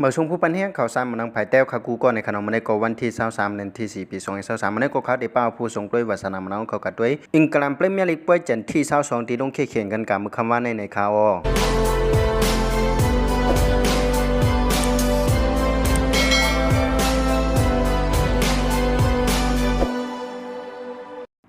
เมื่อช่วงผู้ปันแห้งข่าวสารมันนังภายแต้วคากูก็ในขนมมันได้ก็วันที่23เดือนที่4ปี2023มันได้ก็เขาได้เป้าผู้ส่งด้วยวาสนามันนังเขากัดด้วยอิงกลัมเปรเมียร์ลีกป่วยจันที่22ที่ลงเขียนกันกับมือคำว่าในข่าว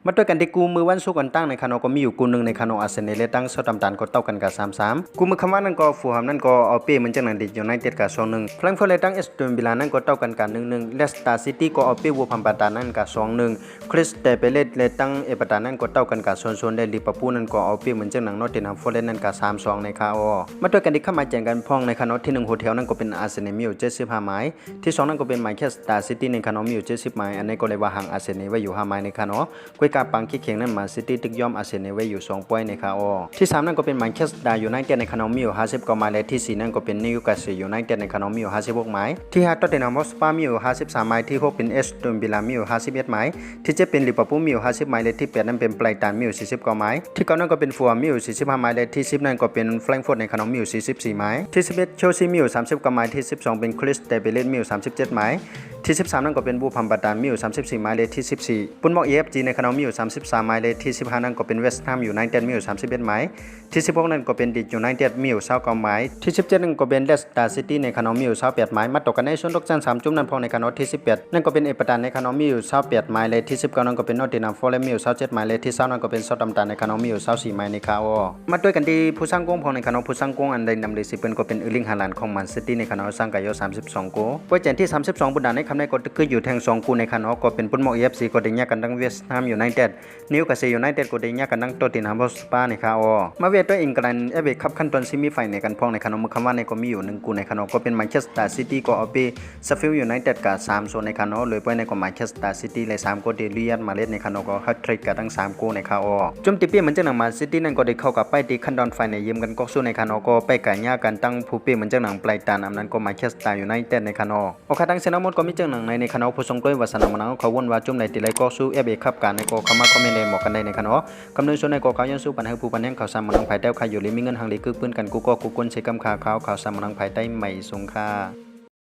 มาด้วยกันที่กูมือวันสุกันตั้งในคานอก็มีอยู่กูนึงในคานออาเซเนเลตั้งสดำตาลก็เต้ากันกับ33กูมือคำว่านั่นก็ฟูหามนั่นก็เอาเป้มันจังหนังดิอยู่ในเต็ดกับ2-1ฟลังเฟอร์เลตั้งเอสตันวิลานั่นก็เต้ากันกับ1-1เลสตาซิตี้ก็เอาเป้วัวพัมปาตานั่นกับ2-1คริสเตเปเลตั้งเอปตานั่นก็เต้ากันกับ0-0ได้ลิเวอร์พูลนั่นก็เอาเป้มันจังหนังนอตติงแฮมฟอร์เรสต์นั่นกับ3-2ในคาอมาด้วยกันที่เข้ามาแจงกันพ้องในคานอที่1โฮเทลนั่นก็เป็นอาร์เซเนลมีอยู่75หมายที่2นั่นก็เป็นแมนเชสเตอร์ซิตี้ในคานอมีอยู่70หมายอันนี้ก็เลยว่าห่างอาร์เซเนลไว้อยู่5หมายในคานอกวยกาปังขี้เขียงนั่นมาซิตี้ตึกย่อมอาร์เซเนลไว้อยู่2ป่วยในคาอที่3นั่นก็เป็นแมนเชสเตอร์ยูไนเต็ดในคานอมีอยู่50หมายและที่4นั่นก็เป็นนิวคาสเซิลยูไนเต็ดในคานอมีอยู่56หมายที่5ตอตเทนแฮมฮอตสเปอร์มีอยู่53หมายที่6เป็นเอสตันวิลล่ามีอยู่51หมายที่7เป็นลิเวอร์พูลมีอยู่50หมายและที่8นั่นเป็นไบรตันมีอยู่40หมายที่9นั่นก็เป็นฟัวมีอยู่45หมายและที่10นั่นก็เป็นแฟรงก์เฟิร์ตในคานอมีอยู่44หมายที่11เชลซีมีอยู่30หมายที่12เป็นคริสเตเปเลตมีอยู่37หมายที่13นั่นก็เป็นบูพัมปาตานมีอยู่34หมายเลขที่14ปุนบอก EFG ในคณะมีอยู่33หมายเลขที่15นั่นก็เป็นเวสต์แฮมยูไนเต็ดมีอยู่31หมายที่16นั่นก็เป็นลีดส์ยูไนเต็ดมีอยู่29หมายที่17นั่นก็เป็นเลสเตอร์ซิตี้ในคณะมีอยู่28หมายมาตกกันในส่วนตกจัน3จุ่มนั่นพอในคณะที่18นั่นก็เป็นเอเปอร์ตันในคณะมีอยู่28หมายเลขที่19นั่นก็เป็นนอตติงแฮมฟอร์เรสต์มีอยู่27หมายเลขที่20นั่นก็เป็นเซาท์แฮมป์ตันในคณะมีอยู่24หมายในคาอมาด้วยกันที่ผู้สร้างกงพอในคณะผู้สร้างกงอันใดนำเลยสิเป็นก็เป็นเออร์ลิงฮาแลนด์ของแมนซิตี้ในคณะสร้างกาย32โกป่วยเจนที่32บุดาในคำในก็คืออยู่แทง2คู่ในคณะก็เป็นปุ่นหมอก EFC ก็ได้แยกกันทั้งเวสต์แฮมยูไนเต็ดนิวคาสเซิลยูไนเต็ดก็ได้แยกกันทั้งตอตติงแฮมฮอตสเปอร์ในคาอมาเวทด้วยอังกฤษเอฟเอคัพขั้นตอนซิมิไฟในกันพองในคณะมือคำว่าในก็มีอยู่1คู่ในคณะก็เป็นแมนเชสเตอร์ซิตี้ก็เอาไปเชฟฟิลด์ยูไนเต็ดกับ3โซนในคณะเลยป่วยในก็แมนเชสเตอร์ซิตี้เลย3ก็ได้เลียนมาเล่นในคณะก็ฮัตทริกกับทั้ง3คู่ในคาอจมตีเปี้ยมันจังหนังมาซิตี้นั่นก็ได้เข้ากับไปตีขั้นตอนไฟในยืมกันก็สู้ในคณะก็ไปกันแยกกันตั้งผู้เปี้ยมันจังหนังปลายตาอำนั้นก็แมนเชสเตอร์ยูไนเต็ดในคณะโอเคทั้งเซนามดก็มีจังหนังในคณะผู้ทรงด้วยวาสนามันเขาวนว่าจุ่มในตีไรก็สู้เอฟเอคัพกันในก็เข้ามาคอมเมนต์ในหมอกกันได้ในคณะกำเนิดส่วนในก็เขายังสู้ปัญหาผู้ปัญหาข่าวสารมันนังภายใต้ใครอยู่ลิมีเงินทางลีกึกปืนกันกูก็กูก้นใช้กำขาเขาข่าวสารมันนังภายใต้ใหม่สงค่า